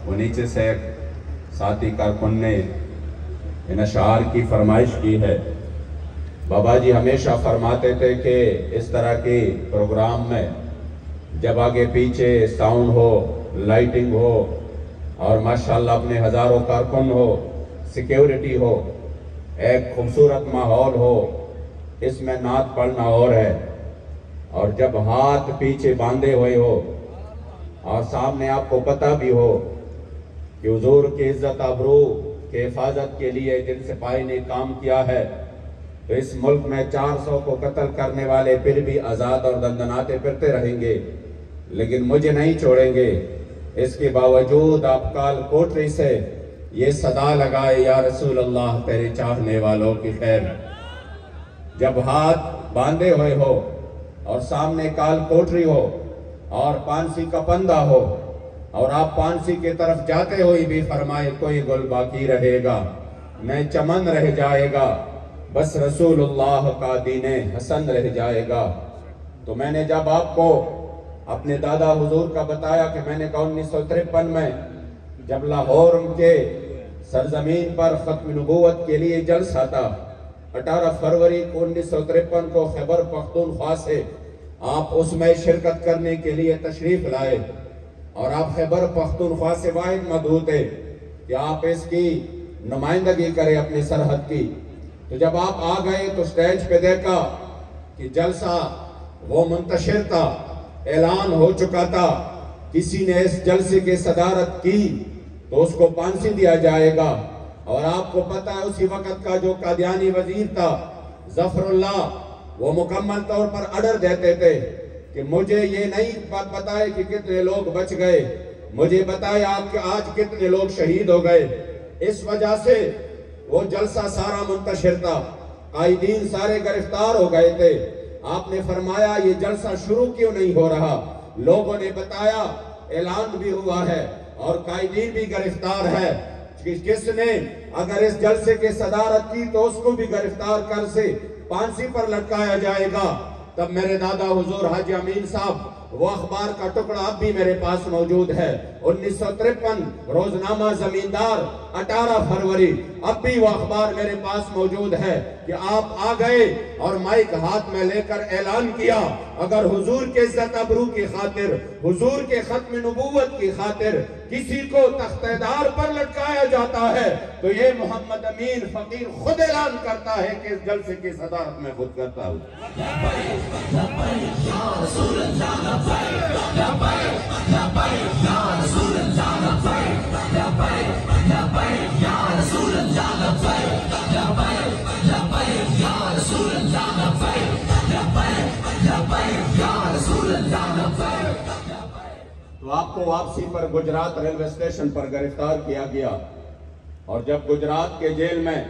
وہ نیچے سے ایک ساتھی کارکن نے ان اشعار کی فرمائش کی ہے۔ بابا جی ہمیشہ فرماتے تھے کہ اس طرح کے پروگرام میں جب آگے پیچھے ساؤنڈ ہو، لائٹنگ ہو اور ماشاءاللہ اپنے ہزاروں کارکن ہو، سیکیورٹی ہو، ایک خوبصورت ماحول ہو، اس میں نعت پڑھنا اور ہے، اور جب ہاتھ پیچھے باندھے ہوئے ہو اور سامنے آپ کو پتہ بھی ہو کہ حضور کی عزت آبرو کے حفاظت کے لیے جن سپاہی نے کام کیا ہے، تو اس ملک میں 400 کو قتل کرنے والے پھر بھی آزاد اور دندناتے پھرتے رہیں گے، لیکن مجھے نہیں چھوڑیں گے۔ اس کے باوجود آپ کال کوٹری سے یہ صدا لگائے، یا رسول اللہ تیرے چاہنے والوں کی خیر۔ جب ہاتھ باندھے ہوئے ہو اور سامنے کال کوٹری ہو اور پانسی کا پندہ ہو اور آپ پانسی کی طرف جاتے ہوئے بھی فرمائے کوئی گل باقی رہے گا، میں چمن رہ جائے گا، بس رسول اللہ کا دین حسن رہ جائے گا۔ تو میں نے جب آپ کو اپنے دادا حضور کا بتایا کہ میں نے کہا 1953 میں جب لاہور کے سرزمین پر ختم نبوت کے لیے جلسہ تھا، 18 فروری کو 1953 کو خیبر پختونخوا سے آپ اس میں شرکت کرنے کے لیے تشریف لائے، اور آپ خیبر پختونخوا سے واحد مدعو تھے کہ آپ اس کی نمائندگی کریں اپنی سرحد کی۔ تو جب آپ آ گئے تو سٹیج پہ دیکھا کہ جلسہ وہ منتشر تھا، اعلان ہو چکا تھا، کسی نے اس جلسے کی صدارت کی تو اس کو پانسی دیا جائے گا، اور آپ کو پتہ ہے اسی وقت کا جو قادیانی وزیر تھا ظفر اللہ، وہ مکمل طور پر آرڈر دیتے تھے کہ مجھے یہ نہیں بتائے کہ کتنے لوگ بچ گئے، مجھے بتائے آپ کہ آج کتنے لوگ شہید ہو گئے۔ اس وجہ سے وہ جلسہ سارا منتشر تھا، قائدین سارے گرفتار ہو گئے تھے۔ آپ نے فرمایا یہ جلسہ شروع کیوں نہیں ہو رہا؟ لوگوں نے بتایا اعلان بھی ہوا ہے اور قائدین بھی گرفتار ہے، کس نے اگر اس جلسے کے صدارت کی تو اس کو بھی گرفتار کر سے پانسی پر لٹکایا جائے گا۔ تب میرے دادا حضور حاجی امین صاحب، وہ اخبار کا ٹکڑا اب بھی میرے پاس موجود ہے، 1953 روزنامہ زمیندار 18 فروری، اب بھی وہ اخبار میرے پاس موجود ہے کہ آپ آ گئے اور مائک ہاتھ میں لے کر اعلان کیا اگر حضور کے عزت ابرو کی خاطر، حضور کے ختم نبوت کی خاطر کسی کو تختِ دار پر لٹکایا جاتا ہے تو یہ محمد امین فقیر خود اعلان کرتا ہے کہ اس جلسے کی صدارت میں خود کرتا ہوں۔ تو آپ کو واپسی پر گجرات ریلوے اسٹیشن پر گرفتار کیا گیا، اور جب گجرات کے جیل میں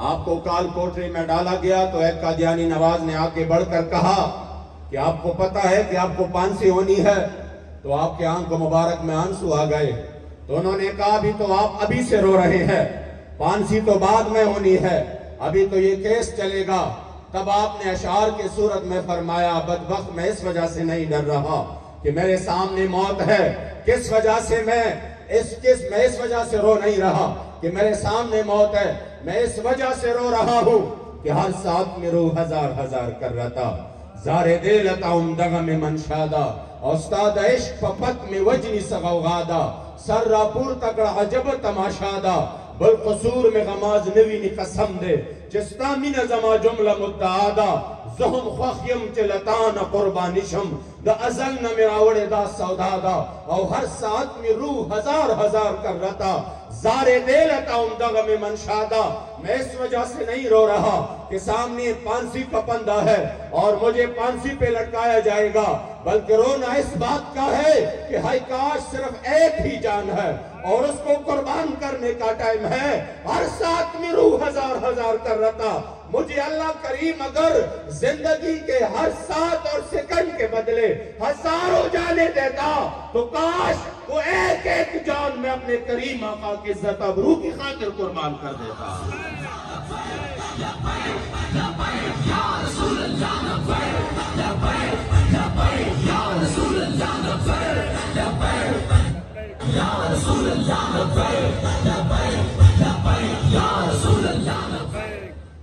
آپ کو کال کوٹری میں ڈالا گیا تو ایک قادیانی نواز نے آگے بڑھ کر کہا کہ آپ کو پتہ ہے کہ آپ کو پانسی ہونی ہے، تو آپ کے آنکھ مبارک میں آنسو آ گئے۔ تو انہوں نے کہا ابھی تو آپ ابھی سے رو رہے ہیں، پانسی تو بعد میں ہونی ہے، ابھی تو یہ کیس چلے گا۔ تب آپ نے اشعار کی صورت میں فرمایا بدبخت میں اس وجہ سے نہیں ڈر رہا کہ میرے سامنے موت ہے، کس وجہ سے میں اس وجہ سے رو نہیں رہا کہ میرے سامنے موت ہے، میں اس وجہ سے رو رہا ہوں کہ ہر ساتھ میں روح ہزار ہزار کر رہا تھا، زار دیلتا دغم منشادا، استاد عشق پپت میں وجنی سغوغادا، سر راپور تکڑا عجب تماشادا، بالقصور میں غماز نوینی قسم دے، چستا من زما جملہ مدعادا، زہم خوخیم چلتان قربانشم، دا ازل نہ میراوڑے دا سودادا، او ہر ساتھ میں روح ہزار ہزار کر رہتا، زار دیلتا دغم منشادا، میں اس وجہ سے نہیں رو رہا کہ سامنے پانسی کا پندہ ہے اور مجھے پانسی پہ لٹکایا جائے گا، بلکہ رونا اس بات کا ہے کہ ہائی کاش صرف ایک ہی جان ہے اور اس کو قربان کرنے کا ٹائم ہے، ہر ساتھ میں روح ہزار ہزار کر رہتا۔ مجھے اللہ کریم اگر زندگی کے ہر ساتھ اور سیکنڈ کے بدلے ہزاروں جانے دیتا تو کاش وہ ایک ایک جان میں اپنے کریم آقا کی عزت ابرو کی خاطر قربان کر دیتا۔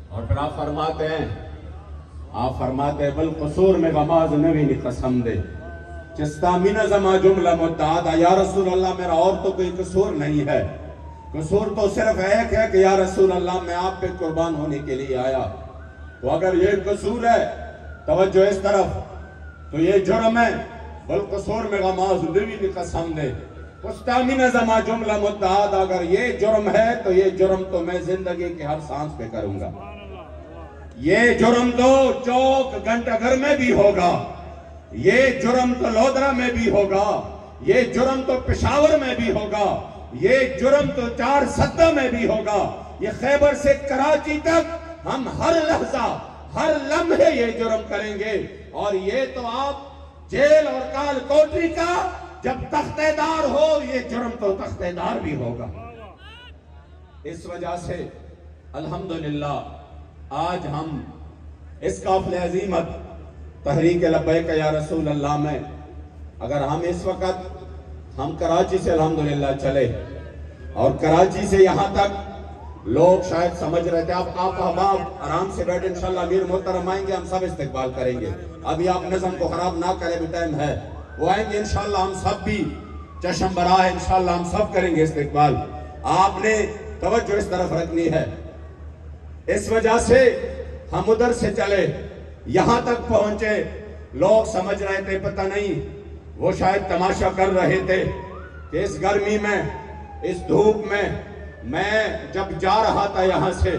اور پھر آپ فرماتے ہیں بالقصور میں غماز نوی نے قسم دے چستا من زما جملہ متعدہ، یا رسول اللہ میرا اور تو کوئی قصور نہیں ہے، قصور تو صرف ایک ہے کہ یا رسول اللہ میں آپ پہ قربان ہونے کے لیے آیا۔ تو اگر یہ قصور ہے، توجہ اس طرف، تو یہ جرم ہے، بالقصور میں غماز نوی نے قسم دے چستا من زما جملہ متعدہ، اگر یہ جرم ہے تو یہ جرم تو میں زندگی کے ہر سانس پہ کروں گا، یہ جرم تو چوک گھنٹہ گھر میں بھی ہوگا، یہ جرم تو لودرہ میں بھی ہوگا، یہ جرم تو پشاور میں بھی ہوگا، یہ جرم تو چار سدہ میں بھی ہوگا، یہ خیبر سے کراچی تک ہم ہر لحظہ ہر لمحے یہ جرم کریں گے۔ اور یہ تو آپ جیل اور کال کوٹری کا جب تختہ دار ہو، یہ جرم تو تختہ دار بھی ہوگا۔ اس وجہ سے الحمدللہ آج ہم اس قافلِ عظیمت تحریک لبیک یا رسول اللہ میں، اگر ہم اس وقت ہم کراچی سے الحمدللہ چلے اور کراچی سے یہاں تک لوگ شاید سمجھ رہے تھے، آپ احباب آرام سے بیٹھے، انشاءاللہ امیر محترم آئیں گے، ہم سب استقبال کریں گے، ابھی آپ نظم کو خراب نہ کریں، بھی ٹائم ہے، وہ آئیں گے انشاءاللہ، ہم سب بھی چشم براہ انشاءاللہ ہم سب کریں گے استقبال۔ آپ نے توجہ اس طرف رکھنی ہے، اس وجہ سے ہم ادھر سے چلے، یہاں تک پہنچے، لوگ سمجھ رہے تھے پتہ نہیں، وہ شاید تماشا کر رہے تھے کہ اس گرمی میں، اس دھوپ میں جب جا رہا تھا یہاں سے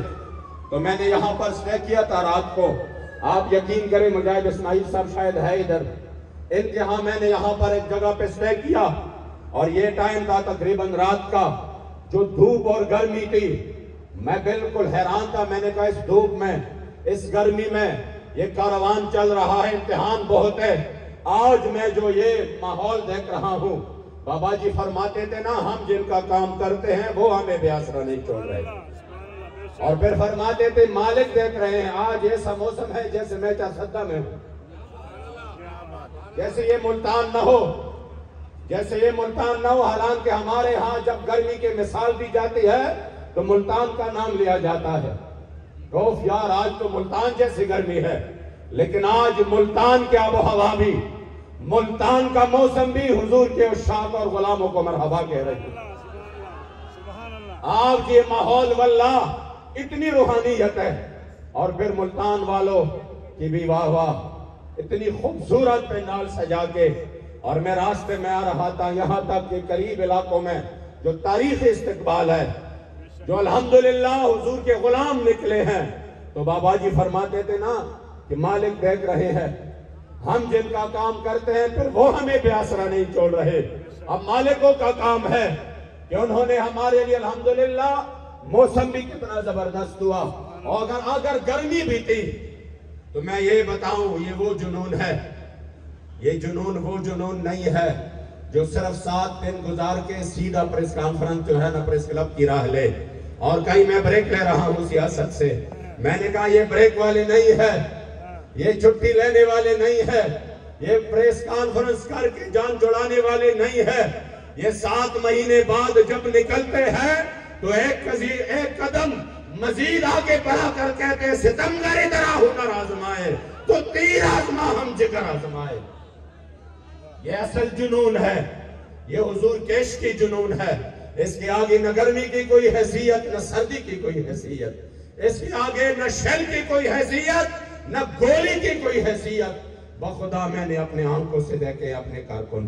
تو میں نے یہاں پر سٹے کیا تھا رات کو، آپ یقین کریں مجاہد اسماعیل صاحب شاید ہے ادھر، انتہا میں نے یہاں پر ایک جگہ پہ سٹے کیا اور یہ ٹائم تھا تقریباً رات کا، جو دھوپ اور گرمی تھی، میں بالکل حیران تھا، میں نے کہا اس دھوپ میں، اس گرمی میں یہ کاروان چل رہا ہے، امتحان بہت ہے، آج میں جو یہ ماحول دیکھ رہا ہوں، بابا جی فرماتے تھے نا، ہم جن کا کام کرتے ہیں وہ ہمیں بے آسرا نہیں چھوڑ رہے، اور پھر فرماتے تھے مالک دیکھ رہے ہیں، آج ایسا موسم ہے جیسے میں چارسدہ میں ہوں، جیسے یہ ملتان نہ ہو، جیسے یہ ملتان نہ ہو، حالانکہ ہمارے ہاں جب گرمی کے مثال دی جاتی ہے تو ملتان کا نام لیا جاتا ہے، روف یار آج تو ملتان جیسی گرمی ہے، لیکن آج ملتان کے آب و ہوا بھی، ملتان کا موسم بھی حضور کے عشاق اور غلاموں کو مرحبا کہہ رہے ہیں۔ آج یہ ماحول واللہ اتنی روحانیت ہے، اور پھر ملتان والوں کی بھی واہ واہ، اتنی خوبصورت پنڈال سجا کے، اور میں راستے میں آ رہا تھا یہاں تک کہ قریب علاقوں میں جو تاریخ استقبال ہے، جو الحمدللہ حضور کے غلام نکلے ہیں، تو بابا جی فرماتے تھے نا کہ مالک دیکھ رہے ہیں، ہم جن کا کام کرتے ہیں پھر وہ ہمیں بے آسرا نہیں چھوڑ رہے، اب مالکوں کا کام ہے کہ انہوں نے ہمارے لیے الحمدللہ موسم بھی کتنا زبردست ہوا، اور اگر گرمی بھی تھی تو میں یہ بتاؤں یہ وہ جنون ہے، یہ جنون وہ جنون نہیں ہے جو صرف 7 دن گزار کے سیدھا پریس کانفرنس جو ہے نا پریس کلب کی راہ لے، اور کہیں میں بریک لے رہا ہوں سیاست سے، میں نے کہا یہ بریک والے نہیں ہے، یہ چھٹی لینے والے نہیں ہے، یہ پریس کانفرنس کر کے جان چھڑانے والے نہیں ہے، یہ 7 مہینے بعد جب نکلتے ہیں تو ایک قدم مزید آگے بڑھا کر کہتے ہیں ستمگر ادھر ہنر آزمائے تو تیر آزما ہم جگر آزمائے۔ یہ اصل جنون ہے، یہ حضور کے عشق کی جنون ہے، اس کے آگے نہ گرمی کی کوئی حیثیت، نہ سردی کی کوئی حیثیت، اس کے آگے نہ شیل کی کوئی حیثیت، نہ گولی کی کوئی حیثیت۔ بخدا میں نے اپنے آنکھوں سے دیکھے اپنے کارکن،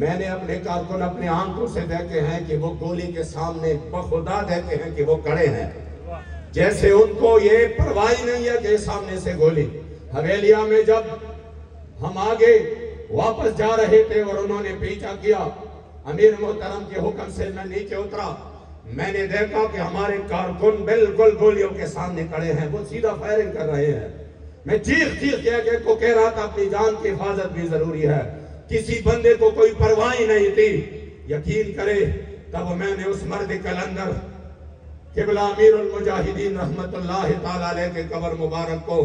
میں نے اپنے کارکن اپنے آنکھوں سے دیکھے ہیں کہ وہ گولی کے سامنے بخدا دیکھے ہیں کہ وہ کڑے ہیں، جیسے ان کو یہ پرواہ نہیں ہے کہ سامنے سے گولی۔ حویلیہ میں جب ہم آگے واپس جا رہے تھے اور انہوں نے پیچھا کیا، امیر محترم کے حکم سے میں نیچے اترا، میں نے دیکھا کہ ہمارے کارکن بالکل گولیوں کے سامنے کڑے ہیں، وہ سیدھا فائرنگ کر رہے ہیں۔ میں چیخ کو کہہ رہا تھا اپنی جان کی حفاظت بھی ضروری ہے، کسی بندے کو کوئی پرواہ نہیں تھی۔ یقین کرے تب میں نے اس مرد کلندر قبلہ امیر المجاہدین رحمت اللہ تعالیٰ علیہ کے قبر مبارک کو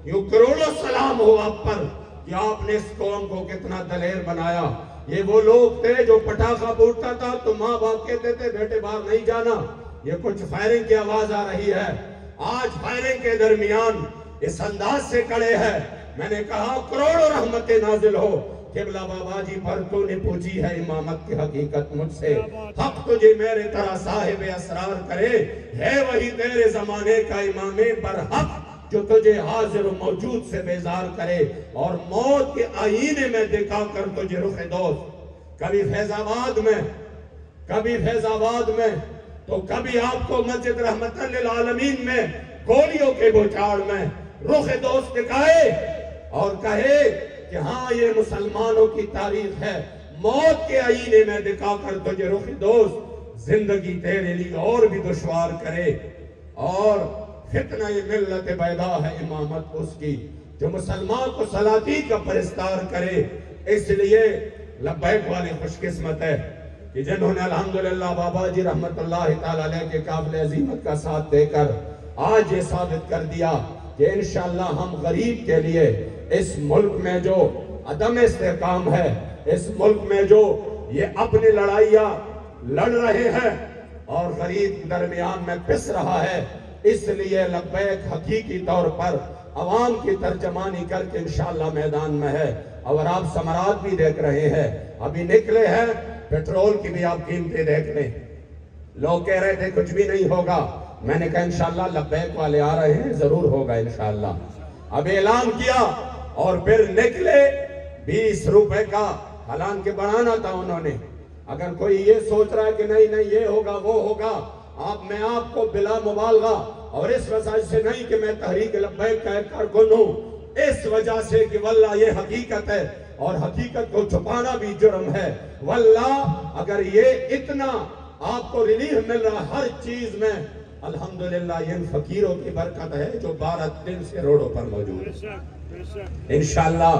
یوں کروڑوں سلام ہو آپ پر کہ آپ نے اس قوم کو کتنا دلیر بنایا، یہ وہ لوگ تھے جو پٹاخہ پھوٹتا تھا تو ماں باپ کہتے تھے بیٹے باہر نہیں جانا، یہ کچھ فائرنگ کی آواز آ رہی ہے۔ آج فائرنگ کے درمیان اس انداز سے کھڑے ہیں، میں نے کہا کروڑوں رحمتیں نازل ہو، قبلہ بابا جی پر تو نے پوچھی ہے امامت کی حقیقت مجھ سے، حق تجھے میرے طرح صاحب اسرار کرے، ہے وہی تیرے زمانے کا امام برحق جو تجھے حاضر و موجود سے بیزار کرے، اور موت کے آئینے میں دکھا کر تجھے رخ دوست، کبھی فیض آباد میں تو کبھی آپ کو مسجد رحمت للعالمین میں گولیوں کے بوچھاڑ میں رخ دوست دکھائے اور کہے کہ ہاں یہ مسلمانوں کی تاریخ ہے، موت کے آئینے میں دکھا کر تجھے رخ دوست زندگی تیرے لیے اور بھی دشوار کرے، اور فتنہ ملت بیدا ہے امامت اس کی جو مسلمان کو سلاطین کا پرستار کرے۔ اس لیے لبیک والے خوش قسمت ہے کہ جنہوں نے الحمدللہ بابا جی رحمت اللہ تعالیٰ علیہ کے قابل عظیمت کا ساتھ دے کر آج یہ ثابت کر دیا کہ انشاءاللہ ہم غریب کے لیے اس ملک میں جو عدم استحکام ہے، اس ملک میں جو یہ اپنی لڑائیاں لڑ رہے ہیں اور غریب درمیان میں پس رہا ہے، اس لیے لبیک حقیقی طور پر عوام کی ترجمانی کر کے انشاءاللہ میدان میں ہے، اور آپ ثمرات بھی دیکھ رہے ہیں، ابھی نکلے ہیں، پیٹرول کی بھی آپ قیمتیں دیکھ لیں، لوگ کہہ رہے تھے کچھ بھی نہیں ہوگا، میں نے کہا انشاءاللہ لبیک والے آ رہے ہیں، ضرور ہوگا انشاءاللہ۔ اب اعلان کیا اور پھر نکلے 20 روپے کا، حالانکہ بڑھانا تھا انہوں نے۔ اگر کوئی یہ سوچ رہا ہے کہ نہیں یہ ہوگا وہ ہوگا، میں آپ کو بلا مبالغہ اور اس وجہ سے نہیں کہ میں تحریک لبیک کا ایک کارکن ہوں، اس وجہ سے کہ واللہ یہ حقیقت ہے اور حقیقت کو چھپانا بھی جرم ہے۔ واللہ اگر یہ اتنا آپ کو ریلیف مل رہا ہر چیز میں، الحمدللہ یہ ان فقیروں کی برکت ہے جو 12 دن سے روڈوں پر موجود ہیں۔ انشاءاللہ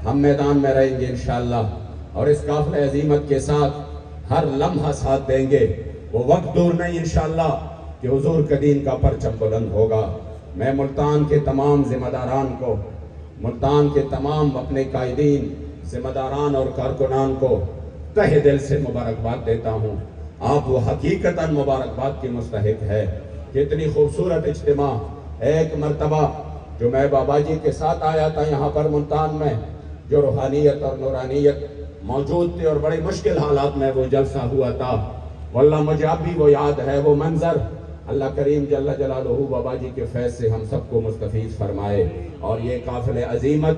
ہم میدان میں رہیں گے انشاءاللہ، اور اس قافلہ عظیمت کے ساتھ ہر لمحہ ساتھ دیں گے۔ وہ وقت دور نہیں انشاءاللہ کہ حضور کا دین کا پرچم بلند ہوگا۔ میں ملتان کے تمام ذمہ داران کو، ملتان کے تمام اپنے قائدین، ذمہ داران اور کارکنان کو تہ دل سے مبارکباد دیتا ہوں۔ آپ وہ حقیقتاً مبارکباد کی مستحق ہے۔ کتنی خوبصورت اجتماع، ایک مرتبہ جو میں بابا جی کے ساتھ آیا تھا یہاں پر ملتان میں، جو روحانیت اور نورانیت موجود تھی اور بڑے مشکل حالات میں وہ جلسہ ہوا تھا، واللہ مجھے اب بھی وہ یاد ہے وہ منظر۔ اللہ کریم جل جلالہ بابا جی کے فیض سے ہم سب کو مستفیض فرمائے، اور یہ قافلہ عظیمت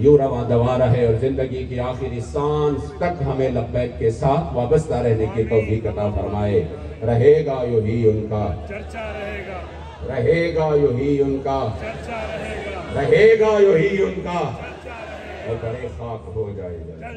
یوں رواں دوا رہے، اور زندگی کی آخری سانس تک ہمیں لبیک کے ساتھ وابستہ رہنے کی توفیق عطا فرمائے۔ رہے گا یوں ہی ان کا چرچا رہے گا، رہے گا یوں ہی ان کا چرچا رہے گا، رہے گا یوں ہی ان کا، اور بڑے خاک ہو جائے گا۔